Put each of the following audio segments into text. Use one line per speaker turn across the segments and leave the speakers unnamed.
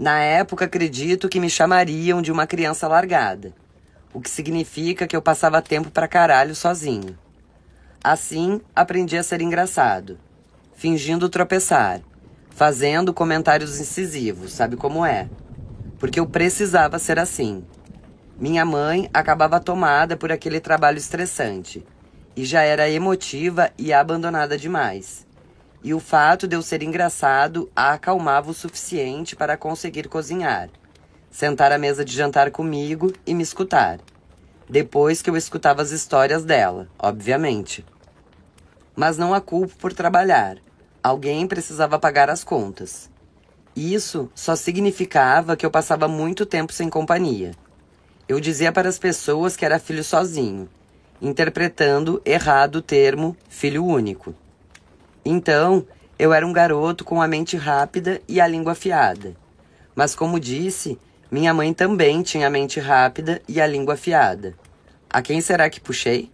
Na época, acredito que me chamariam de uma criança largada, o que significa que eu passava tempo pra caralho sozinho. Assim, aprendi a ser engraçado, fingindo tropeçar, fazendo comentários incisivos, sabe como é? Porque eu precisava ser assim. Minha mãe acabava tomada por aquele trabalho estressante, e já era emotiva e abandonada demais. E o fato de eu ser engraçado a acalmava o suficiente para conseguir cozinhar, sentar à mesa de jantar comigo e me escutar. Depois que eu escutava as histórias dela, obviamente. Mas não a culpo por trabalhar. Alguém precisava pagar as contas. Isso só significava que eu passava muito tempo sem companhia. Eu dizia para as pessoas que era filho sozinho, interpretando errado o termo filho único. Então, eu era um garoto com a mente rápida e a língua afiada. Mas como disse, minha mãe também tinha a mente rápida e a língua afiada. A quem será que puxei?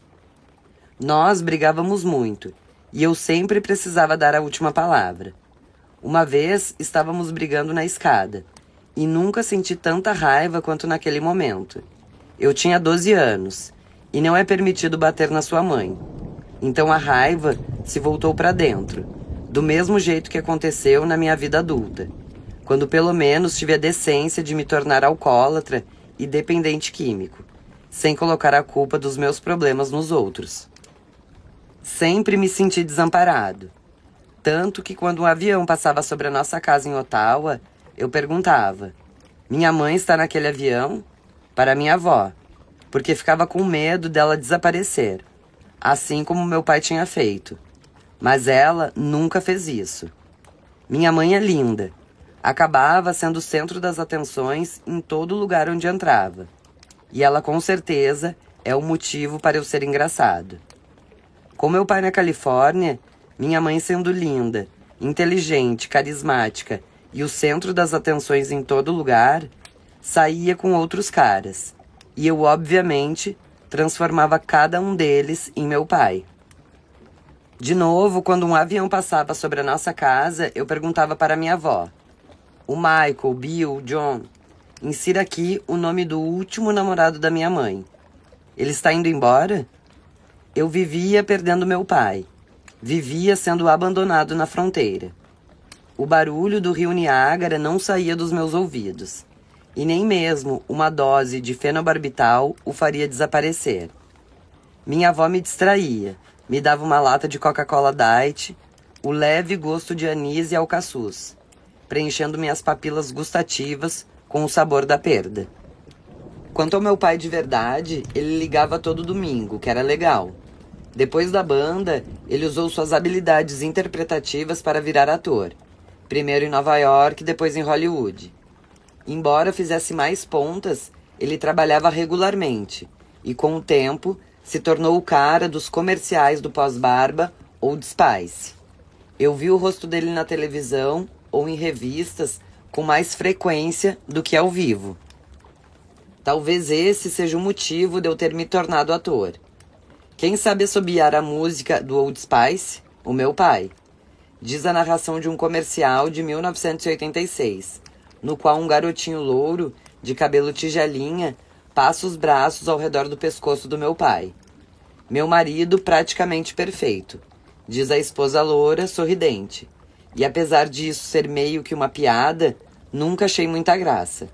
Nós brigávamos muito, e eu sempre precisava dar a última palavra. Uma vez estávamos brigando na escada, e nunca senti tanta raiva quanto naquele momento. Eu tinha 12 anos, e não é permitido bater na sua mãe. Então a raiva se voltou para dentro, do mesmo jeito que aconteceu na minha vida adulta, quando pelo menos tive a decência de me tornar alcoólatra e dependente químico, sem colocar a culpa dos meus problemas nos outros. Sempre me senti desamparado, tanto que quando um avião passava sobre a nossa casa em Ottawa, eu perguntava: minha mãe está naquele avião? Para minha avó, porque ficava com medo dela desaparecer, assim como meu pai tinha feito. Mas ela nunca fez isso. Minha mãe é linda. Acabava sendo o centro das atenções em todo lugar onde entrava. E ela com certeza é o motivo para eu ser engraçado. Com meu pai na Califórnia, minha mãe sendo linda, inteligente, carismática e o centro das atenções em todo lugar, saía com outros caras. E eu, obviamente, transformava cada um deles em meu pai. De novo, quando um avião passava sobre a nossa casa, eu perguntava para minha avó: o Michael, Bill, John, insira aqui o nome do último namorado da minha mãe. Ele está indo embora? Eu vivia perdendo meu pai. Vivia sendo abandonado na fronteira. O barulho do rio Niágara não saía dos meus ouvidos. E nem mesmo uma dose de fenobarbital o faria desaparecer. Minha avó me distraía, me dava uma lata de Coca-Cola Diet, o leve gosto de anis e alcaçuz, preenchendo minhas papilas gustativas com o sabor da perda. Quanto ao meu pai de verdade, ele ligava todo domingo, que era legal. Depois da banda, ele usou suas habilidades interpretativas para virar ator. Primeiro em Nova York, depois em Hollywood. Embora fizesse mais pontas, ele trabalhava regularmente e, com o tempo, se tornou o cara dos comerciais do pós-barba ou de Spice. Eu vi o rosto dele na televisão ou em revistas com mais frequência do que ao vivo. Talvez esse seja o motivo de eu ter me tornado ator. Quem sabe assobiar a música do Old Spice? O meu pai. Diz a narração de um comercial de 1986, no qual um garotinho louro, de cabelo tigelinha, passa os braços ao redor do pescoço do meu pai. Meu marido praticamente perfeito, diz a esposa loura, sorridente. E apesar disso ser meio que uma piada, nunca achei muita graça.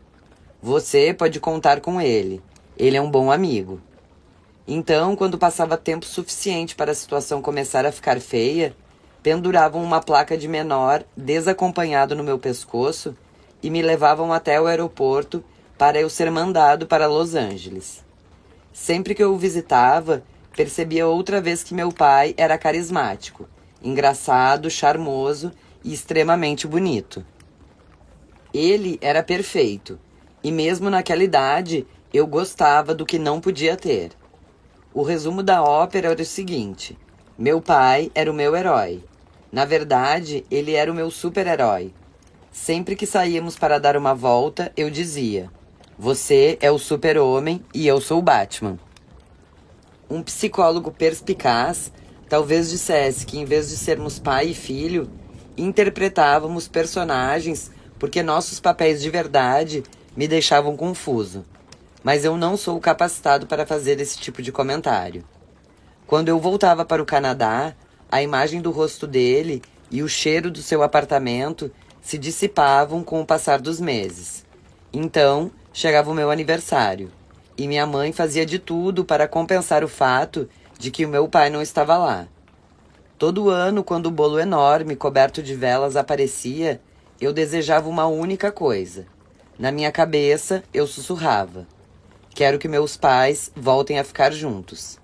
Você pode contar com ele. Ele é um bom amigo. Então, quando passava tempo suficiente para a situação começar a ficar feia, penduravam uma placa de menor desacompanhado no meu pescoço e me levavam até o aeroporto para eu ser mandado para Los Angeles. Sempre que eu o visitava, percebia outra vez que meu pai era carismático, engraçado, charmoso e extremamente bonito. Ele era perfeito, e mesmo naquela idade, eu gostava do que não podia ter. O resumo da ópera era o seguinte: meu pai era o meu herói. Na verdade, ele era o meu super-herói. Sempre que saíamos para dar uma volta, eu dizia: você é o super-homem e eu sou o Batman. Um psicólogo perspicaz talvez dissesse que, em vez de sermos pai e filho, interpretávamos personagens porque nossos papéis de verdade me deixavam confuso. Mas eu não sou capacitado para fazer esse tipo de comentário. Quando eu voltava para o Canadá, a imagem do rosto dele e o cheiro do seu apartamento se dissipavam com o passar dos meses. Então, chegava o meu aniversário, e minha mãe fazia de tudo para compensar o fato de que o meu pai não estava lá. Todo ano, quando o bolo enorme, coberto de velas, aparecia, eu desejava uma única coisa. Na minha cabeça, eu sussurrava: quero que meus pais voltem a ficar juntos.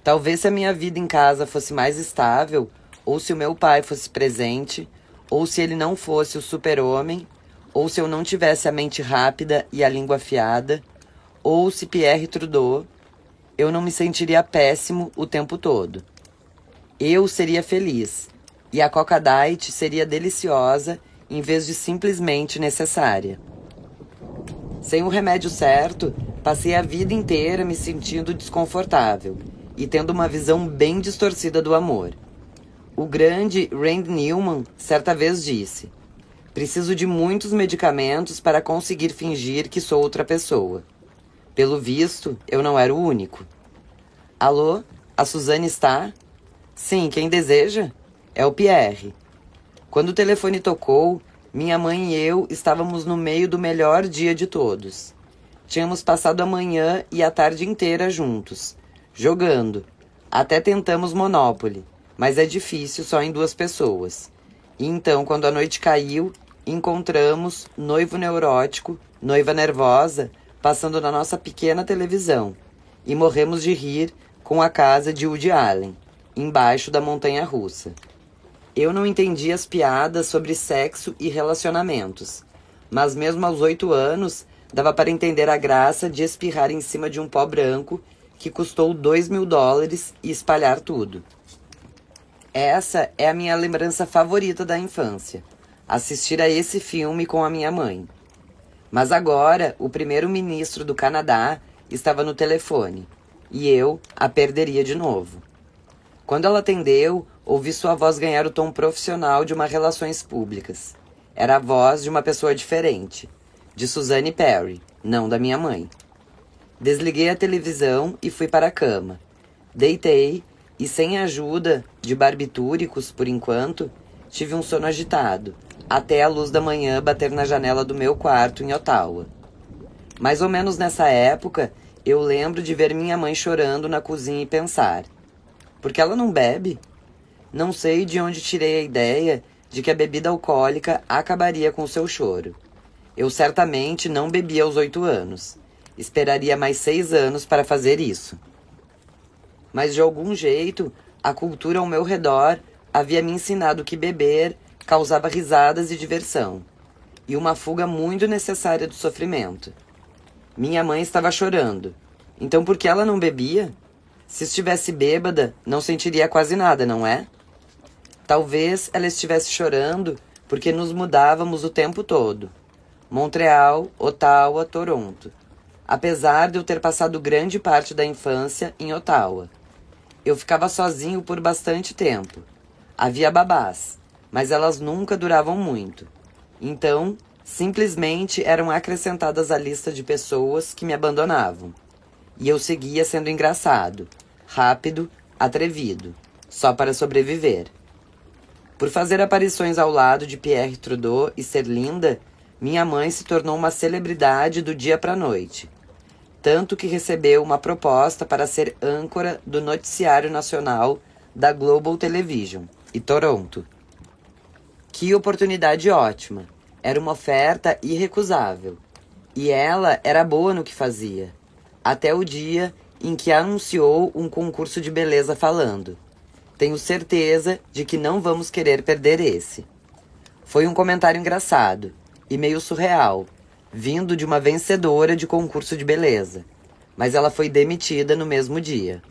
Talvez se a minha vida em casa fosse mais estável, ou se o meu pai fosse presente, ou se ele não fosse o super-homem, ou se eu não tivesse a mente rápida e a língua afiada, ou se Pierre Trudeau, eu não me sentiria péssimo o tempo todo. Eu seria feliz, e a Coca Diet seria deliciosa em vez de simplesmente necessária. Sem o remédio certo, passei a vida inteira me sentindo desconfortável e tendo uma visão bem distorcida do amor. O grande Randy Newman certa vez disse: preciso de muitos medicamentos para conseguir fingir que sou outra pessoa. Pelo visto, eu não era o único. Alô? A Suzane está? Sim, quem deseja? É o Pierre. Quando o telefone tocou, minha mãe e eu estávamos no meio do melhor dia de todos. Tínhamos passado a manhã e a tarde inteira juntos, jogando. Até tentamos Monopoly, mas é difícil só em 2 pessoas. E então, quando a noite caiu, encontramos noivo neurótico, noiva nervosa, passando na nossa pequena televisão. E morremos de rir com a casa de Woody Allen, embaixo da montanha-russa. Eu não entendi as piadas sobre sexo e relacionamentos, mas mesmo aos 8 anos, dava para entender a graça de espirrar em cima de um pó branco que custou $2.000 e espalhar tudo. Essa é a minha lembrança favorita da infância, assistir a esse filme com a minha mãe. Mas agora, o primeiro-ministro do Canadá estava no telefone, e eu a perderia de novo. Quando ela atendeu, ouvi sua voz ganhar o tom profissional de uma relações públicas. Era a voz de uma pessoa diferente, de Suzanne Perry, não da minha mãe. Desliguei a televisão e fui para a cama. Deitei e, sem a ajuda de barbitúricos por enquanto, tive um sono agitado, até a luz da manhã bater na janela do meu quarto em Ottawa. Mais ou menos nessa época, eu lembro de ver minha mãe chorando na cozinha e pensar: por que ela não bebe? Não sei de onde tirei a ideia de que a bebida alcoólica acabaria com seu choro. Eu certamente não bebia aos 8 anos. Esperaria mais 6 anos para fazer isso. Mas de algum jeito, a cultura ao meu redor havia me ensinado que beber causava risadas e diversão, e uma fuga muito necessária do sofrimento. Minha mãe estava chorando. Então por que ela não bebia? Se estivesse bêbada, não sentiria quase nada, não é? Talvez ela estivesse chorando porque nos mudávamos o tempo todo. Montreal, Ottawa, Toronto. Apesar de eu ter passado grande parte da infância em Ottawa. Eu ficava sozinho por bastante tempo. Havia babás, mas elas nunca duravam muito. Então, simplesmente eram acrescentadas à lista de pessoas que me abandonavam. E eu seguia sendo engraçado, rápido, atrevido, só para sobreviver. Por fazer aparições ao lado de Pierre Trudeau e ser linda, minha mãe se tornou uma celebridade do dia para a noite. Tanto que recebeu uma proposta para ser âncora do noticiário nacional da Global Television, em Toronto. Que oportunidade ótima! Era uma oferta irrecusável. E ela era boa no que fazia. Até o dia em que anunciou um concurso de beleza falando: tenho certeza de que não vamos querer perder esse. Foi um comentário engraçado e meio surreal, vindo de uma vencedora de concurso de beleza, mas ela foi demitida no mesmo dia.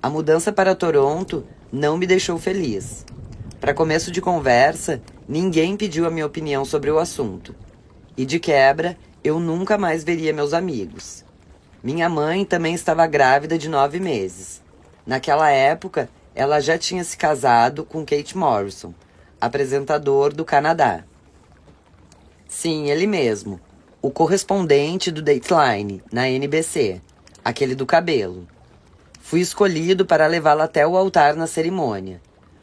A mudança para Toronto não me deixou feliz. Para começo de conversa, ninguém pediu a minha opinião sobre o assunto. E de quebra, eu nunca mais veria meus amigos. Minha mãe também estava grávida de 9 meses. Naquela época, ela já tinha se casado com Kate Morrison, apresentador do Canadá. Sim, ele mesmo. O correspondente do Dateline, na NBC. Aquele do cabelo. Fui escolhido para levá-la até o altar na cerimônia.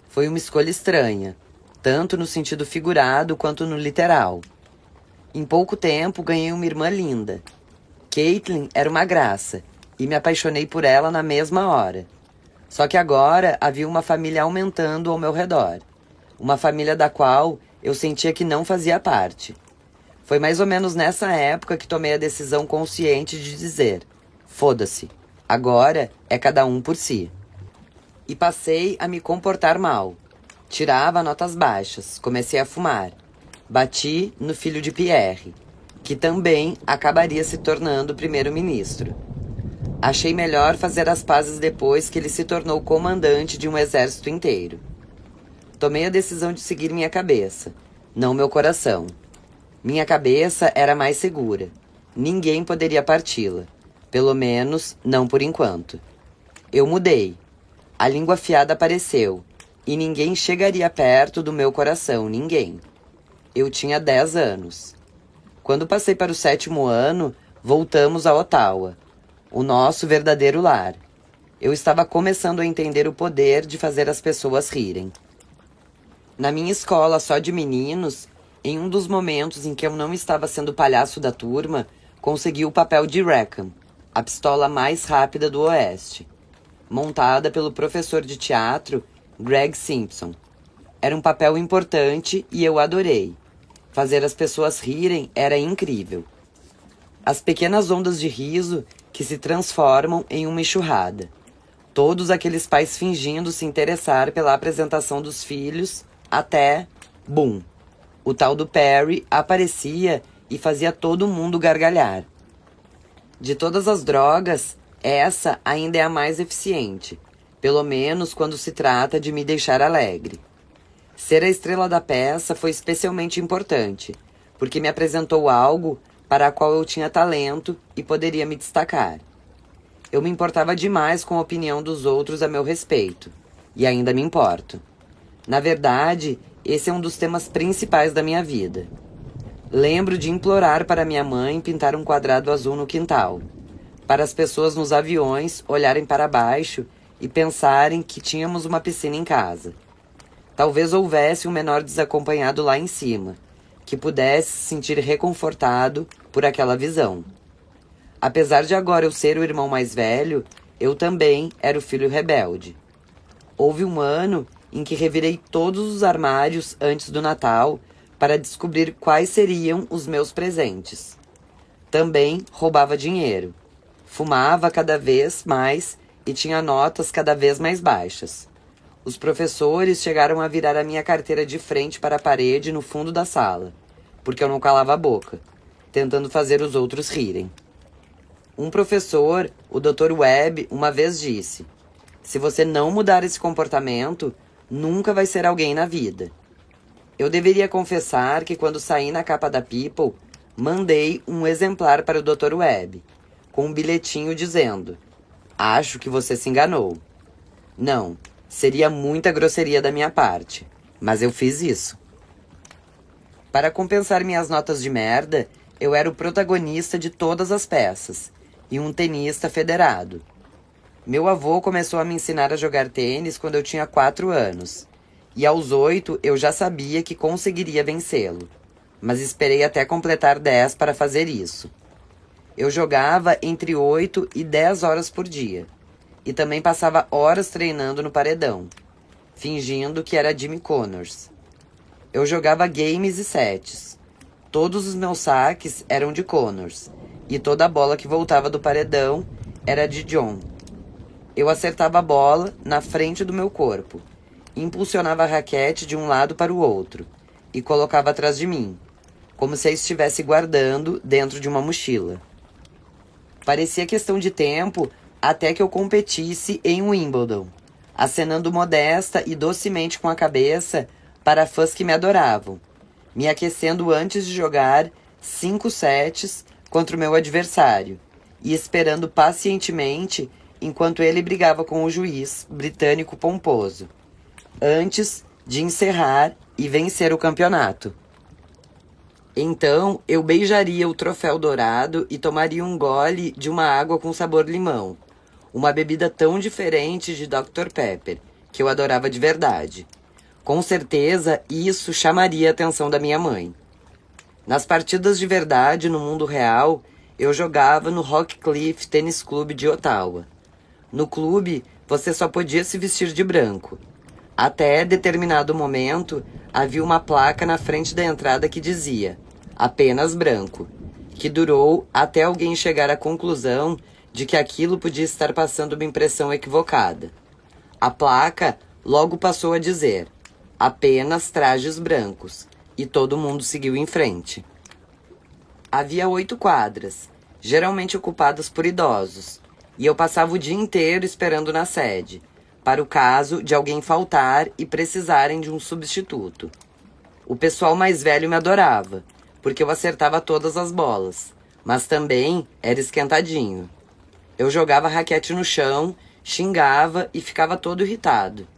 Foi uma escolha estranha, tanto no sentido figurado quanto no literal. Em pouco tempo, ganhei uma irmã linda. Caitlin era uma graça, e me apaixonei por ela na mesma hora. Só que agora havia uma família aumentando ao meu redor. Uma família da qual eu sentia que não fazia parte. Foi mais ou menos nessa época que tomei a decisão consciente de dizer: foda-se, agora é cada um por si. E passei a me comportar mal. Tirava notas baixas, comecei a fumar. Bati no filho de Pierre, que também acabaria se tornando primeiro-ministro. Achei melhor fazer as pazes depois que ele se tornou comandante de um exército inteiro. Tomei a decisão de seguir minha cabeça, não meu coração. Minha cabeça era mais segura. Ninguém poderia parti-la. Pelo menos, não por enquanto. Eu mudei. A língua afiada apareceu. E ninguém chegaria perto do meu coração, ninguém. Eu tinha 10 anos. Quando passei para o 7º ano, voltamos a Ottawa, o nosso verdadeiro lar. Eu estava começando a entender o poder de fazer as pessoas rirem. Na minha escola só de meninos, em um dos momentos em que eu não estava sendo palhaço da turma, consegui o papel de Rackham, a pistola mais rápida do Oeste, montada pelo professor de teatro Greg Simpson. Era um papel importante e eu adorei. Fazer as pessoas rirem era incrível. As pequenas ondas de riso que se transformam em uma enxurrada. Todos aqueles pais fingindo se interessar pela apresentação dos filhos, até, bum, o tal do Perry aparecia e fazia todo mundo gargalhar. De todas as drogas, essa ainda é a mais eficiente, pelo menos quando se trata de me deixar alegre. Ser a estrela da peça foi especialmente importante, porque me apresentou algo para a qual eu tinha talento e poderia me destacar. Eu me importava demais com a opinião dos outros a meu respeito, e ainda me importo. Na verdade, esse é um dos temas principais da minha vida. Lembro de implorar para minha mãe pintar um quadrado azul no quintal, para as pessoas nos aviões olharem para baixo e pensarem que tínhamos uma piscina em casa. Talvez houvesse um menor desacompanhado lá em cima, que pudesse se sentir reconfortado por aquela visão. Apesar de agora eu ser o irmão mais velho, eu também era o filho rebelde. Houve um ano em que revirei todos os armários antes do Natal para descobrir quais seriam os meus presentes. Também roubava dinheiro. Fumava cada vez mais e tinha notas cada vez mais baixas. Os professores chegaram a virar a minha carteira de frente para a parede no fundo da sala, porque eu não calava a boca, tentando fazer os outros rirem. Um professor, o Dr. Webb, uma vez disse: se você não mudar esse comportamento, nunca vai ser alguém na vida. Eu deveria confessar que quando saí na capa da People, mandei um exemplar para o Dr. Webb, com um bilhetinho dizendo: acho que você se enganou. Não, seria muita grosseria da minha parte, mas eu fiz isso. Para compensar minhas notas de merda, eu era o protagonista de todas as peças e um tenista federado. Meu avô começou a me ensinar a jogar tênis quando eu tinha 4 anos. E aos 8 eu já sabia que conseguiria vencê-lo. Mas esperei até completar 10 para fazer isso. Eu jogava entre 8 e 10 horas por dia. E também passava horas treinando no paredão, fingindo que era Jimmy Connors. Eu jogava games e sets. Todos os meus saques eram de Connors. E toda a bola que voltava do paredão era de John. Eu acertava a bola na frente do meu corpo, impulsionava a raquete de um lado para o outro e colocava atrás de mim, como se a estivesse guardando dentro de uma mochila. Parecia questão de tempo até que eu competisse em Wimbledon, acenando modesta e docemente com a cabeça para fãs que me adoravam, me aquecendo antes de jogar 5 sets contra o meu adversário e esperando pacientemente enquanto ele brigava com o juiz britânico pomposo, antes de encerrar e vencer o campeonato. Então, eu beijaria o troféu dourado e tomaria um gole de uma água com sabor limão. Uma bebida tão diferente de Dr. Pepper, que eu adorava de verdade. Com certeza, isso chamaria a atenção da minha mãe. Nas partidas de verdade, no mundo real, eu jogava no Rockcliffe Tênis Clube de Ottawa. No clube, você só podia se vestir de branco. Até determinado momento, havia uma placa na frente da entrada que dizia apenas branco, que durou até alguém chegar à conclusão de que aquilo podia estar passando uma impressão equivocada. A placa logo passou a dizer apenas trajes brancos, e todo mundo seguiu em frente. Havia 8 quadras, geralmente ocupadas por idosos, e eu passava o dia inteiro esperando na sede, para o caso de alguém faltar e precisarem de um substituto. O pessoal mais velho me adorava, porque eu acertava todas as bolas, mas também era esquentadinho. Eu jogava raquete no chão, xingava e ficava todo irritado.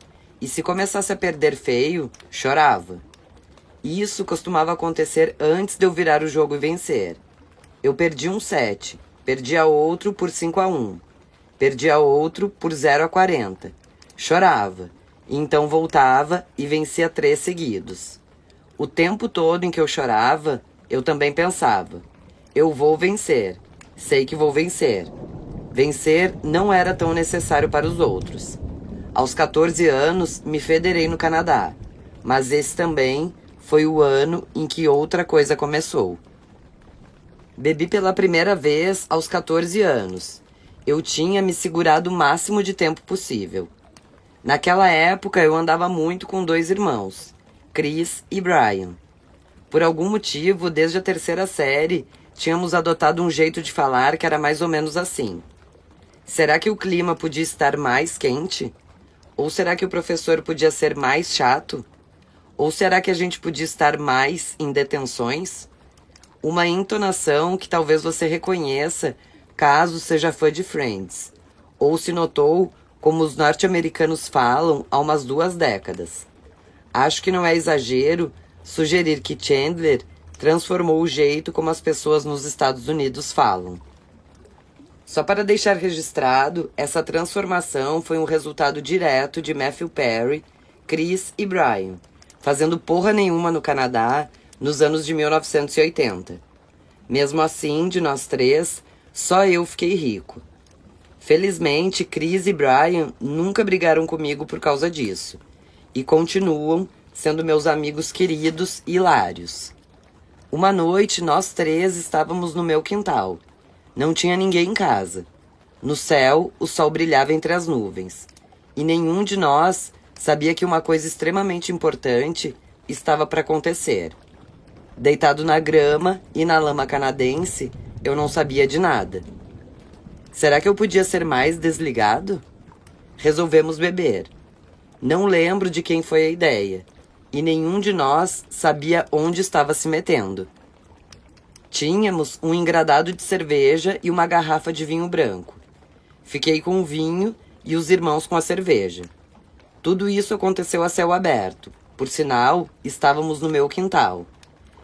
E se começasse a perder feio, chorava. Isso costumava acontecer antes de eu virar o jogo e vencer. Eu perdi um set, perdia outro por 5-1, perdia outro por 0-40. Chorava, e então voltava e vencia 3 seguidos. O tempo todo em que eu chorava, eu também pensava: eu vou vencer, sei que vou vencer. Vencer não era tão necessário para os outros. Aos 14 anos, me federei no Canadá, mas esse também foi o ano em que outra coisa começou. Bebi pela primeira vez aos 14 anos. Eu tinha me segurado o máximo de tempo possível. Naquela época, eu andava muito com 2 irmãos, Chris e Brian. Por algum motivo, desde a 3ª série, tínhamos adotado um jeito de falar que era mais ou menos assim. Será que o clima podia estar mais quente? Ou será que o professor podia ser mais chato? Ou será que a gente podia estar mais em detenções? Uma entonação que talvez você reconheça caso seja fã de Friends, ou se notou como os norte-americanos falam há umas 2 décadas. Acho que não é exagero sugerir que Chandler transformou o jeito como as pessoas nos Estados Unidos falam. Só para deixar registrado, essa transformação foi um resultado direto de Matthew Perry, Chris e Brian, fazendo porra nenhuma no Canadá nos anos de 1980. Mesmo assim, de nós 3, só eu fiquei rico. Felizmente, Chris e Brian nunca brigaram comigo por causa disso, e continuam sendo meus amigos queridos e hilários. Uma noite, nós 3 estávamos no meu quintal. Não tinha ninguém em casa. No céu, o sol brilhava entre as nuvens, e nenhum de nós sabia que uma coisa extremamente importante estava para acontecer. Deitado na grama e na lama canadense, eu não sabia de nada. Será que eu podia ser mais desligado? Resolvemos beber. Não lembro de quem foi a ideia, e nenhum de nós sabia onde estava se metendo. Tínhamos um engradado de cerveja e uma garrafa de vinho branco. Fiquei com o vinho e os irmãos com a cerveja. Tudo isso aconteceu a céu aberto. Por sinal, estávamos no meu quintal.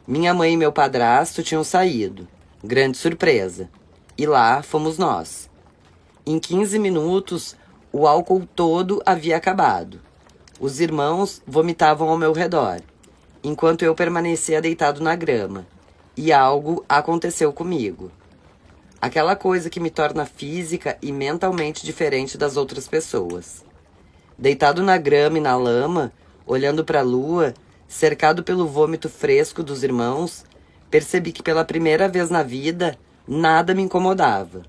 Minha mãe e meu padrasto tinham saído. Grande surpresa. E lá fomos nós. Em 15 minutos, o álcool todo havia acabado. Os irmãos vomitavam ao meu redor, enquanto eu permanecia deitado na grama. E algo aconteceu comigo. Aquela coisa que me torna física e mentalmente diferente das outras pessoas. Deitado na grama e na lama, olhando para a lua, cercado pelo vômito fresco dos irmãos, percebi que pela primeira vez na vida, nada me incomodava.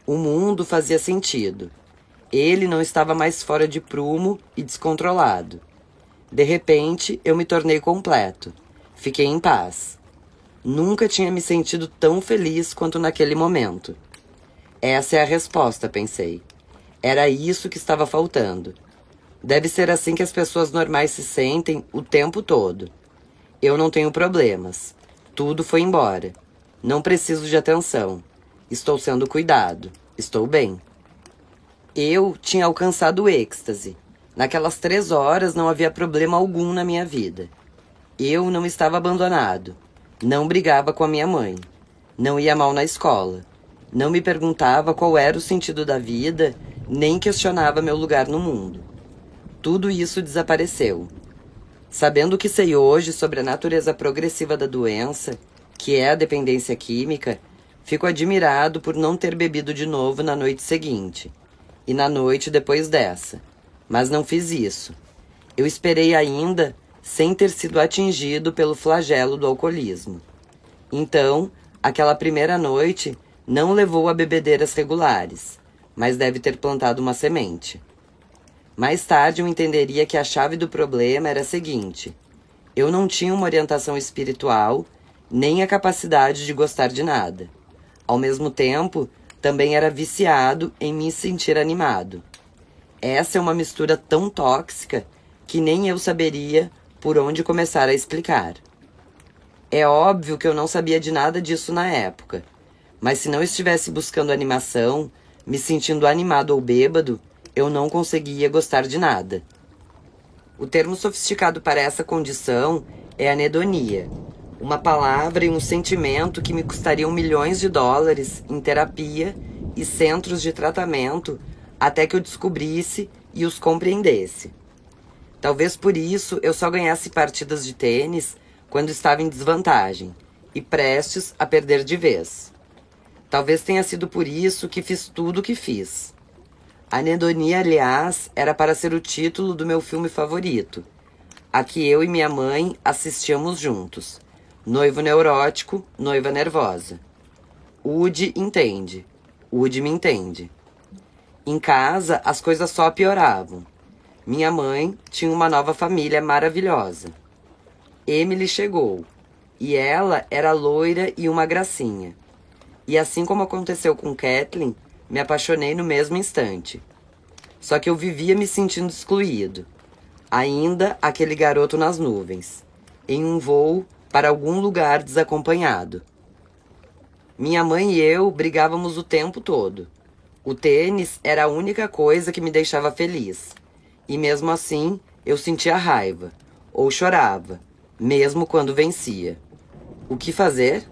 O mundo fazia sentido. Ele não estava mais fora de prumo e descontrolado. De repente, eu me tornei completo. Fiquei em paz. Nunca tinha me sentido tão feliz quanto naquele momento. Essa é a resposta, pensei. Era isso que estava faltando. Deve ser assim que as pessoas normais se sentem o tempo todo. Eu não tenho problemas. Tudo foi embora. Não preciso de atenção. Estou sendo cuidado. Estou bem. Eu tinha alcançado o êxtase. Naquelas 3 horas não havia problema algum na minha vida. Eu não estava abandonado. Não brigava com a minha mãe. Não ia mal na escola. Não me perguntava qual era o sentido da vida, nem questionava meu lugar no mundo. Tudo isso desapareceu. Sabendo o que sei hoje sobre a natureza progressiva da doença, que é a dependência química, fico admirado por não ter bebido de novo na noite seguinte e na noite depois dessa. Mas não fiz isso. Eu esperei ainda sem ter sido atingido pelo flagelo do alcoolismo. Então, aquela primeira noite não levou a bebedeiras regulares, mas deve ter plantado uma semente. Mais tarde eu entenderia que a chave do problema era a seguinte: eu não tinha uma orientação espiritual, nem a capacidade de gostar de nada. Ao mesmo tempo, também era viciado em me sentir animado. Essa é uma mistura tão tóxica que nem eu saberia por onde começar a explicar. É óbvio que eu não sabia de nada disso na época, mas se não estivesse buscando animação, me sentindo animado ou bêbado, eu não conseguia gostar de nada. O termo sofisticado para essa condição é anedonia, uma palavra e um sentimento que me custariam milhões de dólares em terapia e centros de tratamento até que eu descobrisse e os compreendesse. Talvez por isso eu só ganhasse partidas de tênis quando estava em desvantagem e prestes a perder de vez. Talvez tenha sido por isso que fiz tudo o que fiz. Anedonia, aliás, era para ser o título do meu filme favorito, a que eu e minha mãe assistíamos juntos. Noivo neurótico, noiva nervosa. Woody entende. Woody me entende. Em casa, as coisas só pioravam. Minha mãe tinha uma nova família maravilhosa. Emily chegou, e ela era loira e uma gracinha. E assim como aconteceu com Kathleen, me apaixonei no mesmo instante. Só que eu vivia me sentindo excluído. Ainda aquele garoto nas nuvens, em um voo para algum lugar desacompanhado. Minha mãe e eu brigávamos o tempo todo. O tênis era a única coisa que me deixava feliz. E mesmo assim, eu sentia raiva, ou chorava, mesmo quando vencia. O que fazer?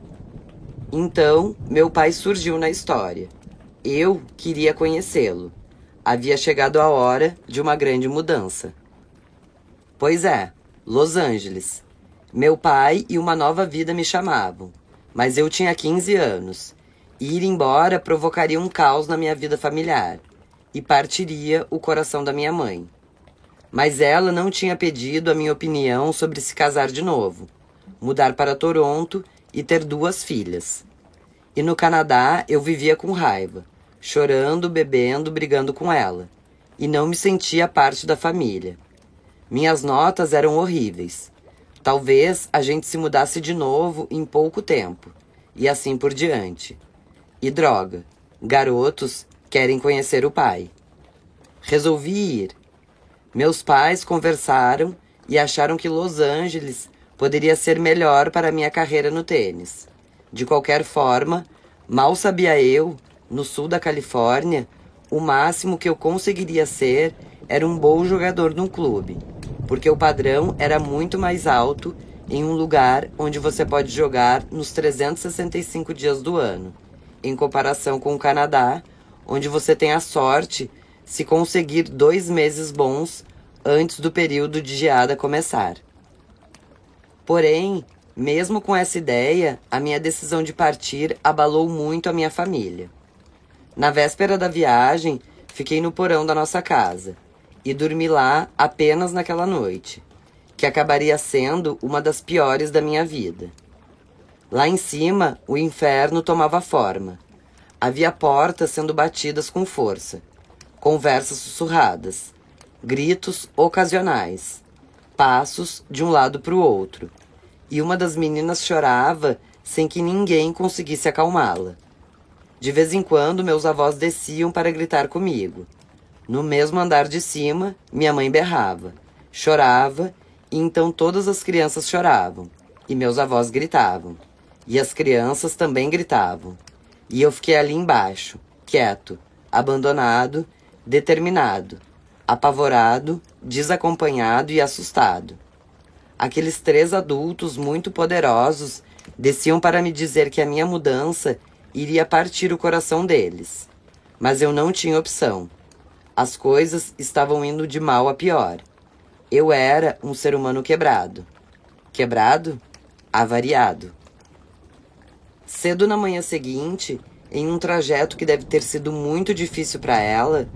Então, meu pai surgiu na história. Eu queria conhecê-lo. Havia chegado a hora de uma grande mudança. Pois é, Los Angeles. Meu pai e uma nova vida me chamavam, mas eu tinha 15 anos. E ir embora provocaria um caos na minha vida familiar e partiria o coração da minha mãe. Mas ela não tinha pedido a minha opinião sobre se casar de novo, mudar para Toronto e ter 2 filhas. E no Canadá eu vivia com raiva, chorando, bebendo, brigando com ela. E não me sentia parte da família. Minhas notas eram horríveis. Talvez a gente se mudasse de novo em pouco tempo. E assim por diante. E droga, garotos querem conhecer o pai. Resolvi ir. Meus pais conversaram e acharam que Los Angeles poderia ser melhor para minha carreira no tênis. De qualquer forma, mal sabia eu, no sul da Califórnia, o máximo que eu conseguiria ser era um bom jogador num clube, porque o padrão era muito mais alto em um lugar onde você pode jogar nos 365 dias do ano, em comparação com o Canadá, onde você tem a sorte se conseguir 2 meses bons antes do período de geada começar. Porém, mesmo com essa ideia, a minha decisão de partir abalou muito a minha família. Na véspera da viagem, fiquei no porão da nossa casa e dormi lá apenas naquela noite, que acabaria sendo uma das piores da minha vida. Lá em cima, o inferno tomava forma. Havia portas sendo batidas com força, conversas sussurradas, gritos ocasionais, passos de um lado para o outro, e uma das meninas chorava sem que ninguém conseguisse acalmá-la. De vez em quando, meus avós desciam para gritar comigo. No mesmo andar de cima, minha mãe berrava, chorava, e então todas as crianças choravam, e meus avós gritavam. E as crianças também gritavam. E eu fiquei ali embaixo, quieto, abandonado, determinado, apavorado, desacompanhado e assustado. Aqueles 3 adultos muito poderosos Desciam para me dizer que a minha mudança iria partir o coração deles. Mas eu não tinha opção. As coisas estavam indo de mal a pior. Eu era um ser humano quebrado. Quebrado? Avariado. Cedo na manhã seguinte, em um trajeto que deve ter sido muito difícil para ela,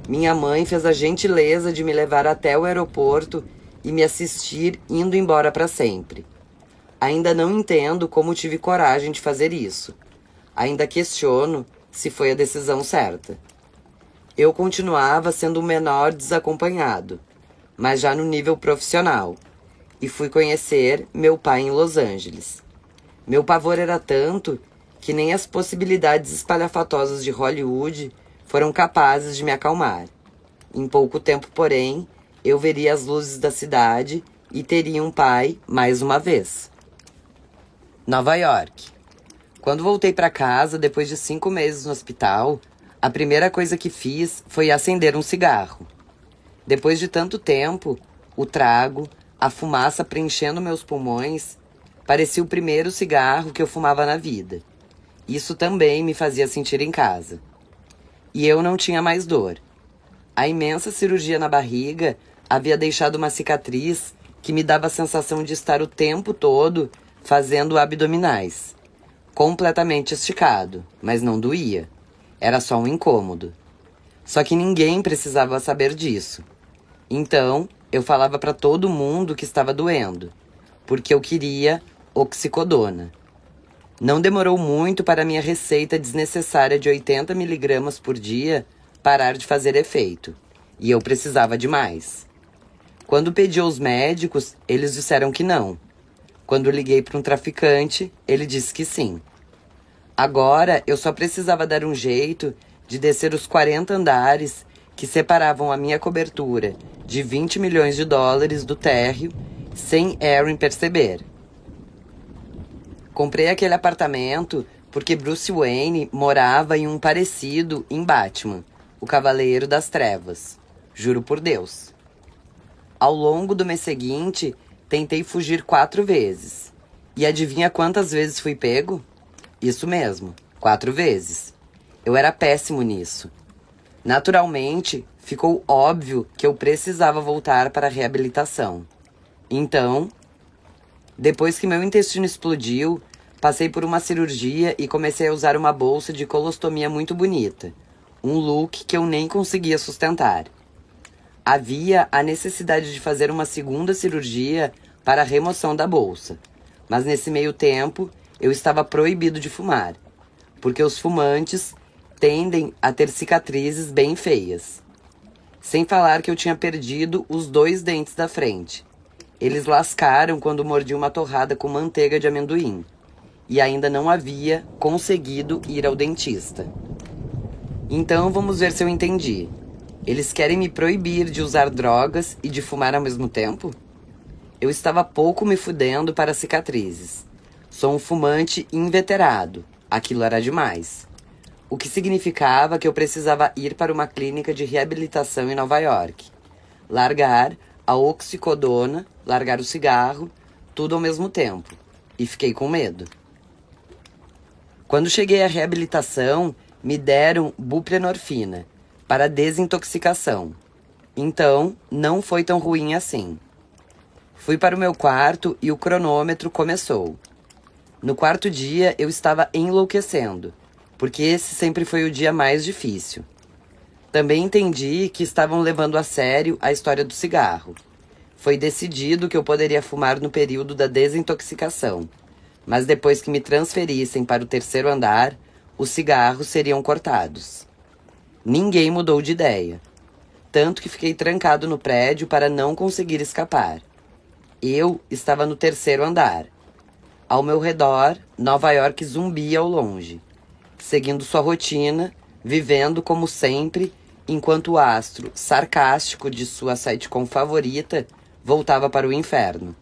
minha mãe fez a gentileza de me levar até o aeroporto e me assistir indo embora para sempre. Ainda não entendo como tive coragem de fazer isso. Ainda questiono se foi a decisão certa. Eu continuava sendo um menor desacompanhado, mas já no nível profissional, e fui conhecer meu pai em Los Angeles. Meu pavor era tanto que nem as possibilidades espalhafatosas de Hollywood foram capazes de me acalmar. Em pouco tempo, porém, eu veria as luzes da cidade e teria um pai mais uma vez. Nova York. Quando voltei para casa, depois de 5 meses no hospital, a primeira coisa que fiz foi acender um cigarro. Depois de tanto tempo, o trago, a fumaça preenchendo meus pulmões, parecia o primeiro cigarro que eu fumava na vida. Isso também me fazia sentir em casa. E eu não tinha mais dor. A imensa cirurgia na barriga havia deixado uma cicatriz que me dava a sensação de estar o tempo todo fazendo abdominais. Completamente esticado, mas não doía. Era só um incômodo. Só que ninguém precisava saber disso. Então, eu falava para todo mundo que estava doendo, porque eu queria oxicodona. Não demorou muito para minha receita desnecessária de 80 miligramas por dia parar de fazer efeito, e eu precisava de mais. Quando pedi aos médicos, eles disseram que não. Quando liguei para um traficante, ele disse que sim. Agora, eu só precisava dar um jeito de descer os 40 andares que separavam a minha cobertura de 20 milhões de dólares do térreo, sem Erin perceber. Comprei aquele apartamento porque Bruce Wayne morava em um parecido em Batman, o Cavaleiro das Trevas. Juro por Deus. Ao longo do mês seguinte, tentei fugir 4 vezes. E adivinha quantas vezes fui pego? Isso mesmo, 4 vezes. Eu era péssimo nisso. Naturalmente, ficou óbvio que eu precisava voltar para a reabilitação. Então, depois que meu intestino explodiu, passei por uma cirurgia e comecei a usar uma bolsa de colostomia muito bonita. Um look que eu nem conseguia sustentar. Havia a necessidade de fazer uma segunda cirurgia para a remoção da bolsa. Mas nesse meio tempo, eu estava proibido de fumar, porque os fumantes tendem a ter cicatrizes bem feias. Sem falar que eu tinha perdido os 2 dentes da frente. Eles lascaram quando mordi uma torrada com manteiga de amendoim. E ainda não havia conseguido ir ao dentista. Então vamos ver se eu entendi. Eles querem me proibir de usar drogas e de fumar ao mesmo tempo? Eu estava pouco me fudendo para cicatrizes. Sou um fumante inveterado. Aquilo era demais. O que significava que eu precisava ir para uma clínica de reabilitação em Nova York. Largar a oxicodona, largar o cigarro, tudo ao mesmo tempo. E fiquei com medo. Quando cheguei à reabilitação, me deram buprenorfina para desintoxicação. Então, não foi tão ruim assim. Fui para o meu quarto e o cronômetro começou. No 4º dia, eu estava enlouquecendo, porque esse sempre foi o dia mais difícil. Também entendi que estavam levando a sério a história do cigarro. Foi decidido que eu poderia fumar no período da desintoxicação, mas depois que me transferissem para o 3º andar, os cigarros seriam cortados. Ninguém mudou de ideia, tanto que fiquei trancado no prédio para não conseguir escapar. Eu estava no 3º andar. Ao meu redor, Nova York zumbia ao longe, seguindo sua rotina, vivendo como sempre, enquanto o astro sarcástico de sua sitcom favorita voltava para o inferno.